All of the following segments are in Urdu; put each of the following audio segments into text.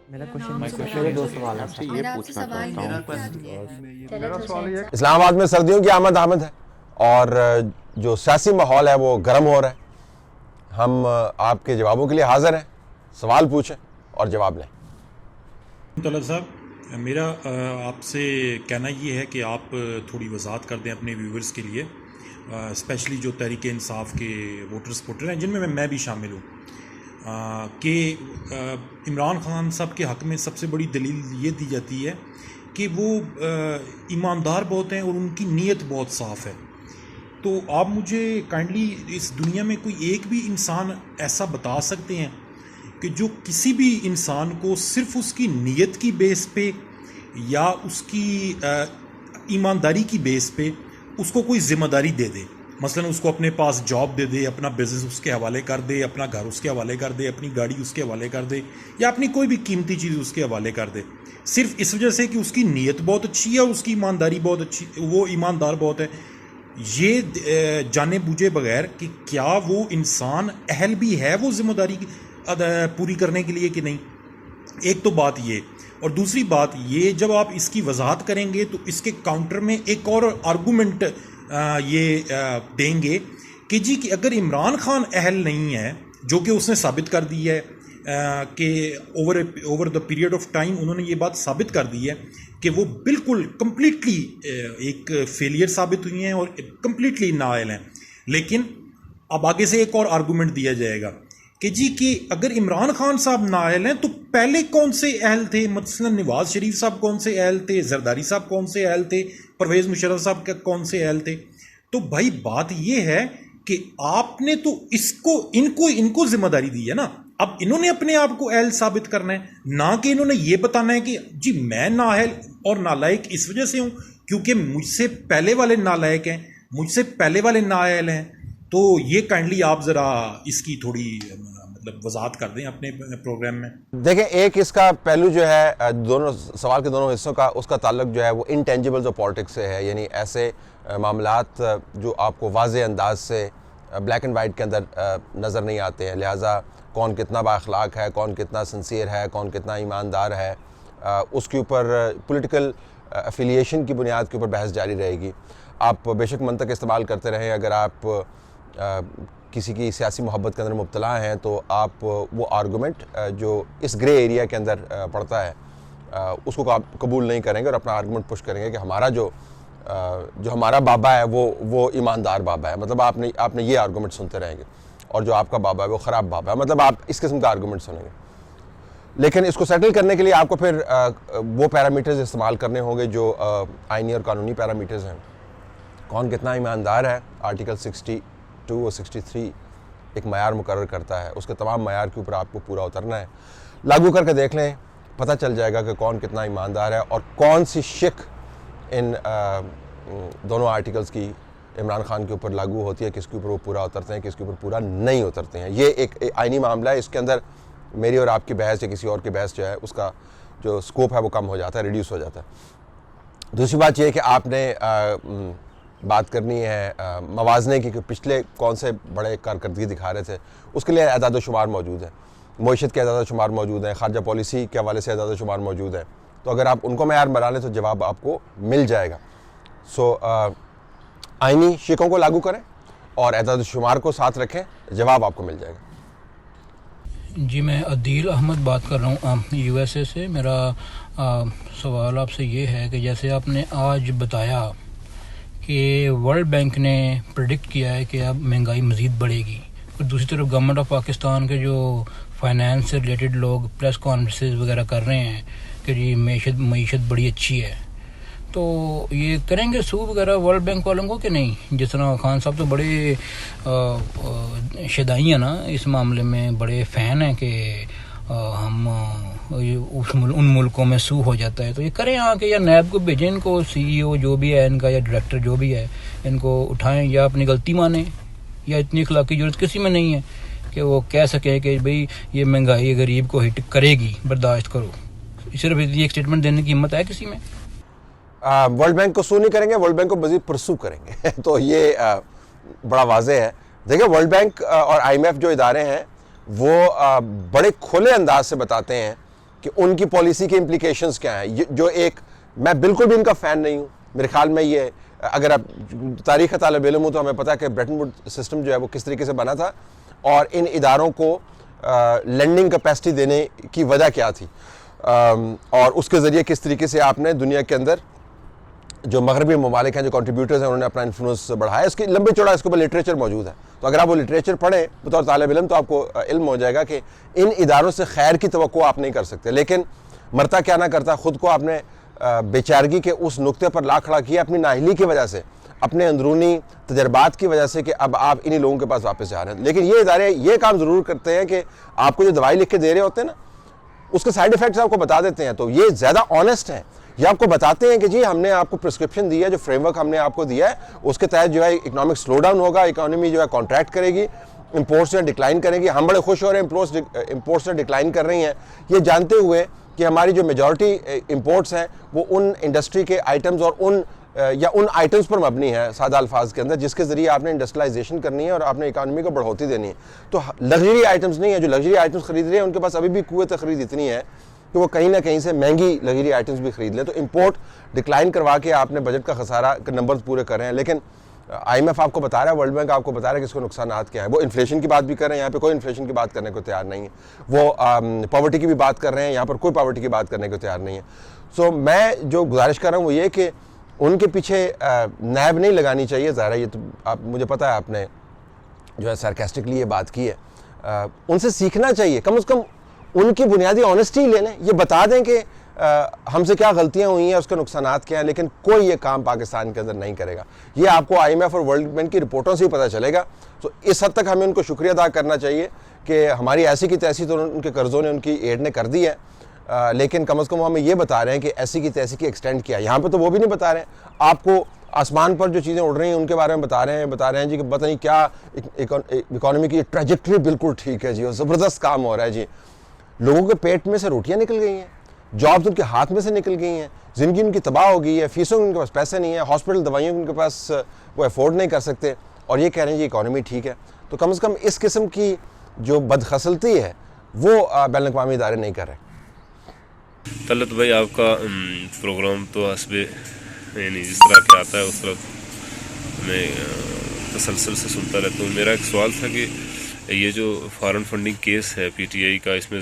میرا میرے دو سوال ہیں آپ سے یہ پوچھنا چاہتا ہوں میرا سوال یہ اسلام آباد میں سردیوں کی آمد ہے اور جو سیاسی ماحول ہے وہ گرم ہو رہا ہے. ہم آپ کے جوابوں کے لیے حاضر ہیں. سوال پوچھیں اور جواب لیں. طلعت صاحب، میرا آپ سے کہنا یہ ہے کہ آپ تھوڑی وضاحت کر دیں اپنے ویورز کے لیے، اسپیشلی جو تحریک انصاف کے ووٹر سپورٹر ہیں جن میں بھی شامل ہوں، کہ عمران خان صاحب کے حق میں سب سے بڑی دلیل یہ دی جاتی ہے کہ وہ ایماندار بہت ہیں اور ان کی نیت بہت صاف ہے. تو آپ مجھے کائنڈلی اس دنیا میں کوئی ایک بھی انسان ایسا بتا سکتے ہیں کہ جو کسی بھی انسان کو صرف اس کی نیت کی بیس پہ یا اس کی ایمانداری کی بیس پہ اس کو کوئی ذمہ داری دے دے؟ مثلا اس کو اپنے پاس جاب دے دے، اپنا بزنس اس کے حوالے کر دے، اپنا گھر اس کے حوالے کر دے، اپنی گاڑی اس کے حوالے کر دے، یا اپنی کوئی بھی قیمتی چیز اس کے حوالے کر دے، صرف اس وجہ سے کہ اس کی نیت بہت اچھی ہے اور اس کی ایمانداری بہت اچھی، وہ ایماندار بہت ہے. یہ جانے بوجھے بغیر کہ کیا وہ انسان اہل بھی ہے وہ ذمہ داری پوری کرنے کے لیے کہ نہیں. ایک تو بات یہ، اور دوسری بات یہ، جب آپ اس کی وضاحت کریں گے تو اس کے کاؤنٹر میں ایک اور آرگومنٹ یہ دیں گے کہ جی کہ اگر عمران خان اہل نہیں ہے، جو کہ اس نے ثابت کر دی ہے کہ over the period of time انہوں نے یہ بات ثابت کر دی ہے کہ وہ بالکل کمپلیٹلی ایک فیلئر ثابت ہوئی ہیں اور کمپلیٹلی نااہل ہیں. لیکن اب آگے سے ایک اور آرگومنٹ دیا جائے گا کہ جی کہ اگر عمران خان صاحب نااہل ہیں تو پہلے کون سے اہل تھے؟ مثلا نواز شریف صاحب کون سے اہل تھے؟ زرداری صاحب کون سے اہل تھے؟ پرویز مشرف صاحب کون سے اہل تھے؟ تو بھائی بات یہ ہے کہ آپ نے تو ان کو ذمہ داری دی ہے نا. اب انہوں نے اپنے آپ کو اہل ثابت کرنا ہے، نہ کہ انہوں نے یہ بتانا ہے کہ جی میں نااہل اور نالائق اس وجہ سے ہوں کیونکہ مجھ سے پہلے والے نالائق ہیں، مجھ سے پہلے والے نااہل ہیں. تو یہ کائنڈلی آپ ذرا اس کی تھوڑی مطلب وضاحت کر دیں اپنے پروگرام میں. دیکھیں، ایک اس کا پہلو جو ہے دونوں سوال کے دونوں حصوں کا، اس کا تعلق جو ہے وہ انٹینجیبلز آف پالیٹکس سے ہے، یعنی ایسے معاملات جو آپ کو واضح انداز سے بلیک اینڈ وائٹ کے اندر نظر نہیں آتے ہیں. لہٰذا کون کتنا با اخلاق ہے، کون کتنا سنسیئر ہے، کون کتنا ایماندار ہے، اس کے اوپر پولیٹیکل افیلیشن کی بنیاد کے اوپر بحث جاری رہے گی. آپ بے شک منطق استعمال کرتے رہیں، اگر آپ کسی کی سیاسی محبت کے اندر مبتلا ہیں تو آپ وہ آرگومنٹ جو اس گرے ایریا کے اندر پڑتا ہے اس کو آپ قبول نہیں کریں گے اور اپنا آرگومنٹ پش کریں گے کہ ہمارا جو ہمارا بابا ہے وہ ایماندار بابا ہے. مطلب آپ نے یہ آرگومنٹ سنتے رہیں گے، اور جو آپ کا بابا ہے وہ خراب بابا ہے. مطلب آپ اس قسم کا آرگومنٹ سنیں گے. لیکن اس کو سیٹل کرنے کے لیے آپ کو پھر وہ پیرامیٹرز استعمال کرنے ہوں گے جو آئینی اور قانونی پیرامیٹرز ہیں. کون کتنا ایماندار ہے، آرٹیکل 62 اور 63 ایک معیار مقرر کرتا ہے. اس کے تمام معیار کے اوپر آپ کو پورا اترنا ہے. لاگو کر کے دیکھ لیں، پتہ چل جائے گا کہ کون کتنا ایماندار ہے اور کون سی شک ان دونوں آرٹیکلز کی عمران خان کے اوپر لاگو ہوتی ہے، کس کے اوپر وہ پورا اترتے ہیں، کس کے اوپر پورا نہیں اترتے ہیں. یہ ایک آئینی معاملہ ہے. اس کے اندر میری اور آپ کی بحث یا کسی اور کی بحث جو ہے اس کا جو سکوپ ہے وہ کم ہو جاتا ہے، ریڈیوس ہو جاتا ہے. دوسری بات یہ ہے کہ آپ نے بات کرنی ہے موازنے کی کہ پچھلے کون سے بڑے کارکردگی دکھا رہے تھے. اس کے لیے اعداد و شمار موجود ہیں، معیشت کے اعداد و شمار موجود ہیں، خارجہ پالیسی کے حوالے سے اعداد و شمار موجود ہیں. تو اگر آپ ان کو معیار بنا لیں تو جواب آپ کو مل جائے گا. سو آئینی شکوں کو لاگو کریں اور اعداد و شمار کو ساتھ رکھیں، جواب آپ کو مل جائے گا. جی میں عدیل احمد بات کر رہا ہوں یو ایس اے سے. میرا سوال آپ سے یہ ہے کہ جیسے آپ نے آج بتایا کہ ورلڈ بینک نے پریڈکٹ کیا ہے کہ اب مہنگائی مزید بڑھے گی، اور دوسری طرف گورنمنٹ آف پاکستان کے جو فائنانس سے ریلیٹڈ لوگ پریس کانفرنسز وغیرہ کر رہے ہیں کہ جی معیشت بڑی اچھی ہے، تو یہ کریں گے سو وغیرہ ورلڈ بینک والوں کو کہ نہیں؟ جس طرح خان صاحب تو بڑے شدائی ہیں نا اس معاملے میں، بڑے فین ہیں کہ ہم ان ملکوں میں سو ہو جاتا ہے. تو یہ کریں آ کے، یا نیب کو بھیجیں، ان کو سی ای او جو بھی ہے ان کا یا ڈائریکٹر جو بھی ہے ان کو اٹھائیں، یا اپنی غلطی مانیں، یا اتنی اخلاقی ضرورت کسی میں نہیں ہے کہ وہ کہہ سکیں کہ بھئی یہ مہنگائی غریب کو ہٹ کرے گی، برداشت کرو. صرف یہ ایک اسٹیٹمنٹ دینے کی ہمت ہے کسی میں؟ ورلڈ بینک کو سو نہیں کریں گے، ورلڈ بینک کو مزید پرسو کریں گے. تو یہ بڑا واضح ہے. دیکھیں، ورلڈ بینک اور آئی ایم ایف جو ادارے ہیں وہ بڑے کھلے انداز سے بتاتے ہیں کہ ان کی پالیسی کے امپلیکیشنز کیا ہیں. جو ایک میں بالکل بھی ان کا فین نہیں ہوں. میرے خیال میں یہ اگر آپ تاریخ طالب علم ہوں تو ہمیں پتہ ہے کہ برٹن ووڈ سسٹم جو ہے وہ کس طریقے سے بنا تھا اور ان اداروں کو لینڈنگ کیپیسٹی دینے کی وجہ کیا تھی, اور اس کے ذریعے کس طریقے سے آپ نے دنیا کے اندر جو مغربی ممالک ہیں جو کنٹریبیوٹرز ہیں انہوں نے اپنا انفلوئنس بڑھایا. اس کی لمبی چوڑا اس کے اوپر لٹریچر موجود ہے. تو اگر آپ وہ لٹریچر پڑھیں بطور طالب علم تو آپ کو علم ہو جائے گا کہ ان اداروں سے خیر کی توقع آپ نہیں کر سکتے. لیکن مرتا کیا نہ کرتا, خود کو آپ نے بیچارگی کے اس نقطے پر لا کھڑا کیا اپنی نااہلی کی وجہ سے, اپنے اندرونی تجربات کی وجہ سے, کہ اب آپ انہی لوگوں کے پاس واپس جا رہے ہیں. لیکن یہ ادارے یہ کام ضرور کرتے ہیں کہ آپ کو جو دوائی لکھ کے دے رہے ہوتے ہیں نا اس کے سائیڈ ایفیکٹس آپ کو بتا دیتے ہیں. تو یہ زیادہ آنیسٹ ہیں. یہ آپ کو بتاتے ہیں کہ جی ہم نے آپ کو پرسکرپشن دی ہے, جو فریم ورک ہم نے آپ کو دیا ہے اس کے تحت جو ہے اکنامک سلو ڈاؤن ہوگا, اکانومی جو ہے کانٹریکٹ کرے گی, امپورٹس جو ڈکلائن کریں گی. ہم بڑے خوش ہو رہے ہیں امپورٹس جو ڈکلائن کر رہی ہیں, یہ جانتے ہوئے کہ ہماری جو میجورٹی امپورٹس ہیں وہ ان انڈسٹری کے آئٹمز اور ان آئٹمز پر مبنی ہے سادہ الفاظ کے اندر, جس کے ذریعے آپ نے انڈسٹریلائزیشن کرنی ہے اور آپ نے اکانومی کو بڑھوتی دینی ہے. تو لگژری آئٹمز نہیں ہے. جو لگژری آئٹمز خرید رہے ہیں ان کے پاس ابھی بھی قوت خرید اتنی ہے کہ وہ کہیں نہ کہیں سے مہنگی لگژری آئٹمز بھی خرید لیں. تو امپورٹ ڈکلائن کروا کے آپ نے بجٹ کا خسارہ نمبرز پورے کر رہے ہیں. لیکن آئی ایم ایف آپ کو بتا رہا ہے, ورلڈ بینک آپ کو بتا رہا ہے کہ اس کو نقصانات کیا ہیں. وہ انفلیشن کی بات بھی کر رہے ہیں, یہاں پہ کوئی انفلیشن کی بات کرنے کو تیار نہیں ہے. وہ پاورٹی کی بھی بات کر رہے ہیں, یہاں پر کوئی پاورٹی کی بات کرنے کو تیار نہیں ہے. سو میں جو گزارش کر رہا ہوں وہ یہ کہ ان کے پیچھے نیب نہیں لگانی چاہیے. ظاہر ہے یہ تو آپ مجھے پتہ ہے آپ نے جو ہے سارکاسٹکلی یہ بات کی ہے, ان سے سیکھنا چاہیے. کم از کم ان کی بنیادی آنیسٹی لے لیں, یہ بتا دیں کہ ہم سے کیا غلطیاں ہوئی ہیں, اس کے نقصانات کیا ہیں. لیکن کوئی یہ کام پاکستان کے اندر نہیں کرے گا. یہ آپ کو آئی ایم ایف اور ورلڈ بینک کی رپورٹوں سے ہی پتہ چلے گا. تو اس حد تک ہمیں ان کو شکریہ ادا کرنا چاہیے کہ ہماری ایسی کی تیسی تو ان کے قرضوں نے ان کی ایڈ نے کر دی ہے, لیکن کم از کم ہمیں یہ بتا رہے ہیں کہ ایسی کی تیسی کی ایکسٹینڈ کیا. یہاں پہ تو وہ بھی نہیں بتا رہے ہیں. آپ کو آسمان پر جو چیزیں اڑ رہی ہیں ان کے بارے میں بتا رہے ہیں جی کہ پتہ نہیں کیا اکانومی کی ٹریجیکٹری بالکل ٹھیک ہے جی, اور زبردست کام ہو رہا ہے جی. لوگوں کے پیٹ میں سے روٹیاں نکل گئی ہیں, جابز ان کے ہاتھ میں سے نکل گئی ہیں, زندگی ان کی تباہ ہو گئی ہے, فیسوں ان کے پاس پیسے نہیں ہیں, ہاسپٹل دوائیوں ان کے پاس وہ افورڈ نہیں کر سکتے, اور یہ کہہ رہے ہیں جی اکانومی ٹھیک ہے. تو کم از کم اس قسم کی جو بدخصلتی ہے وہ بین الاقوامی ادارے نہیں کر رہے. طلعت بھائی, آپ کا پروگرام تو حسب یعنی جس طرح کے آتا ہے اس طرح میں تسلسل سے سنتا رہتا ہوں. میرا ایک سوال تھا کہ یہ جو فارن فنڈنگ کیس ہے پی ٹی آئی کا, اس میں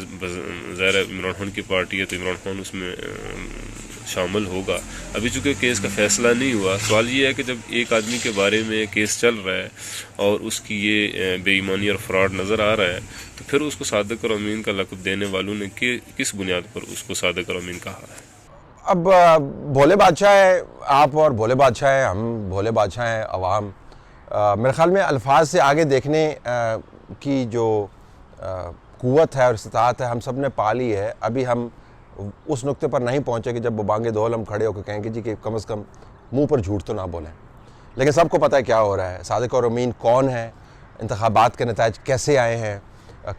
ظاہر عمران خان کی پارٹی ہے تو عمران خان اس میں شامل ہوگا. ابھی چونکہ کیس کا فیصلہ نہیں ہوا, سوال یہ ہے کہ جب ایک آدمی کے بارے میں کیس چل رہا ہے اور اس کی یہ بے ایمانی اور فراڈ نظر آ رہا ہے, تو پھر اس کو صادق اور امین کا لقب دینے والوں نے کس بنیاد پر اس کو صادق اور امین کہا ہے؟ اب بھولے بادشاہ ہے آپ اور بھولے بادشاہ ہیں ہم, بھولے بادشاہ ہیں عوام. میرے خیال میں الفاظ سے آگے دیکھنے کی جو قوت ہے اور استطاعت ہے ہم سب نے پا لی ہے. ابھی ہم اس نقطے پر نہیں پہنچے کہ جب وہ بانگے دول ہم کھڑے ہو کے کہیں گے جی کہ کم از کم منہ پر جھوٹ تو نہ بولیں. لیکن سب کو پتہ ہے کیا ہو رہا ہے, صادق اور امین کون ہے, انتخابات کے نتائج کیسے آئے ہیں,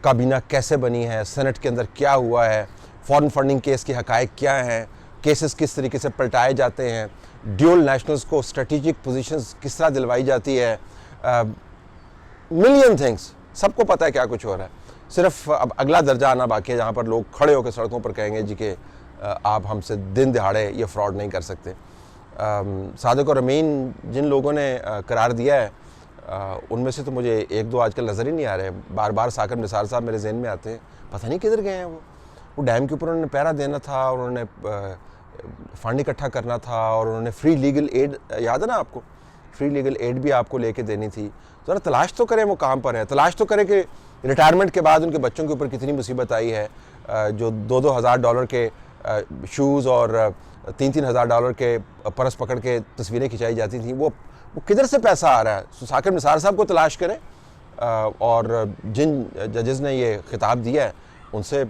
کابینہ کیسے بنی ہے, سینٹ کے اندر کیا ہوا ہے, فارن فنڈنگ کیس کے حقائق کیا ہیں, کیسز کس طریقے سے پلٹائے جاتے ہیں, ڈیول نیشنلز کو اسٹریٹجک پوزیشنز کس طرح دلوائی جاتی ہے, ملین تھنگس. سب کو پتہ ہے کیا کچھ ہو رہا ہے. صرف اب اگلا درجہ آنا باقی ہے جہاں پر لوگ کھڑے ہو کے سڑکوں پر کہیں گے جی کہ آپ ہم سے دن دہاڑے یہ فراڈ نہیں کر سکتے. صادق اور امین جن لوگوں نے قرار دیا ہے ان میں سے تو مجھے ایک دو آج کل نظر ہی نہیں آ رہے. بار بار ثاقب نثار صاحب میرے ذہن میں آتے ہیں, پتہ نہیں کدھر گئے ہیں وہ ڈیم کے اوپر انہوں نے پہرا دینا تھا, انہوں نے فنڈ اکٹھا کرنا تھا, اور انہوں نے فری لیگل ایڈ, یاد ہے نا آپ کو, فری لیگل ایڈ بھی آپ کو لے کے دینی تھی. ذرا تلاش تو کریں وہ کام پر ہے, تلاش تو کریں کہ ریٹائرمنٹ کے بعد ان کے بچوں کے اوپر کتنی مصیبت آئی ہے. جو $2,000 کے شوز اور $3,000 کے پرس پکڑ کے تصویریں کھنچائی جاتی تھیں, وہ کدھر سے پیسہ آ رہا ہے. ثاقب نثار صاحب کو تلاش کریں, اور جن ججز نے یہ خطاب دیا ہے ان سے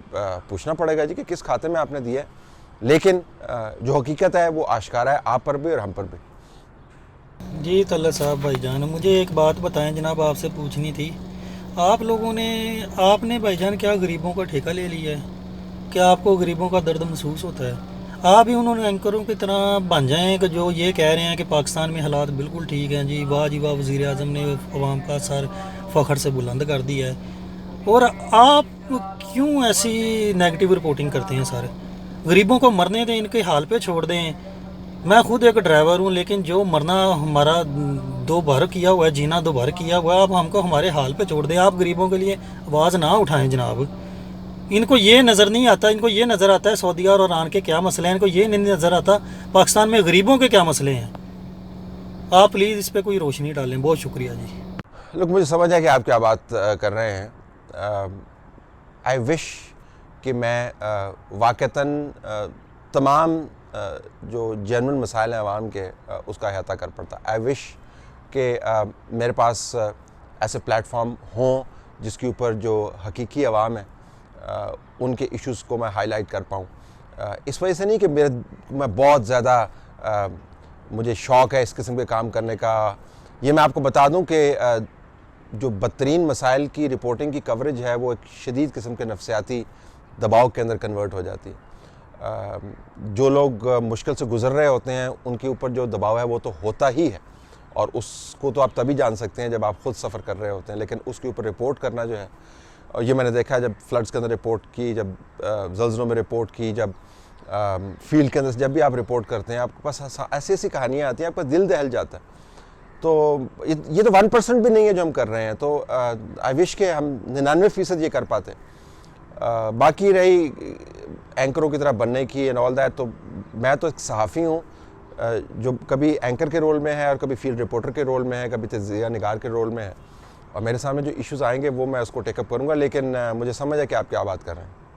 پوچھنا پڑے گا جی کہ کس کھاتے میں آپ نے دیا ہے. لیکن جو حقیقت ہے وہ آشکارا ہے آپ پر بھی اور ہم پر بھی. جی طلعت صاحب بھائی جان, مجھے ایک بات بتائیں جناب, آپ سے پوچھنی تھی. آپ لوگوں نے آپ نے بھائی جان کیا غریبوں کا ٹھیکہ لے لیا ہے؟ کیا آپ کو غریبوں کا درد محسوس ہوتا ہے؟ آپ بھی انہوں نے اینکروں کی طرح بن جائیں کہ جو یہ کہہ رہے ہیں کہ پاکستان میں حالات بالکل ٹھیک ہیں جی, واہ جی واہ, وزیر اعظم نے عوام کا سر فخر سے بلند کر دیا ہے. اور آپ کیوں ایسی نیگیٹو رپورٹنگ کرتے ہیں سر؟ غریبوں کو مرنے دیں، ان کے حال پہ چھوڑ دیں. میں خود ایک ڈرائیور ہوں، لیکن جو مرنا ہمارا دو بار کیا ہوا ہے، جینا دو بار کیا ہوا ہے، آپ ہم کو ہمارے حال پہ چھوڑ دیں. آپ غریبوں کے لیے آواز نہ اٹھائیں جناب. ان کو یہ نظر نہیں آتا، ان کو یہ نظر آتا ہے سعودیہ اور ایران کے کیا مسئلے ہیں، ان کو یہ نہیں نظر آتا پاکستان میں غریبوں کے کیا مسئلے ہیں. آپ پلیز اس پہ کوئی روشنی ڈالیں. بہت شکریہ جی. لوگ مجھے سمجھ ہے کہ آپ کیا بات کر رہے ہیں. آئی وش کہ میں واقعتاً تمام جو جینون مسائل ہیں عوام کے اس کا احاطہ کر پڑتا. آئی وش کہ میرے پاس ایسے پلیٹ فارم ہوں جس کے اوپر جو حقیقی عوام ہے ان کے ایشوز کو میں ہائی لائٹ کر پاؤں. اس وجہ سے نہیں کہ میں بہت زیادہ مجھے شوق ہے اس قسم کے کام کرنے کا. یہ میں آپ کو بتا دوں کہ جو بدترین مسائل کی رپورٹنگ کی کوریج ہے وہ ایک شدید قسم کے نفسیاتی دباؤ کے اندر کنورٹ ہو جاتی ہے. جو لوگ مشکل سے گزر رہے ہوتے ہیں ان کے اوپر جو دباؤ ہے وہ تو ہوتا ہی ہے، اور اس کو تو آپ تبھی جان سکتے ہیں جب آپ خود سفر کر رہے ہوتے ہیں. لیکن اس کے اوپر رپورٹ کرنا جو ہے، اور یہ میں نے دیکھا ہے جب فلڈز کے اندر رپورٹ کی، جب زلزلوں میں رپورٹ کی، جب فیلڈ کے اندر جب بھی آپ رپورٹ کرتے ہیں آپ کے پاس ایسی ایسی کہانیاں آتی ہیں، آپ کا دل دہل جاتا ہے. تو یہ تو 1% بھی نہیں ہے جو ہم کر رہے ہیں. تو آئی وش کہ ہم 99% یہ کر پاتے. باقی رہی اینکروں کی طرح بننے کی اینڈ آل دیٹ، تو میں تو ایک صحافی ہوں جو کبھی اینکر کے رول میں ہے اور کبھی فیلڈ رپورٹر کے رول میں ہے، کبھی تجزیہ نگار کے رول میں ہے، اور میرے سامنے جو ایشوز آئیں گے وہ میں اس کو ٹیک اپ کروں گا. لیکن مجھے سمجھ ہے کہ آپ کیا بات کر رہے ہیں.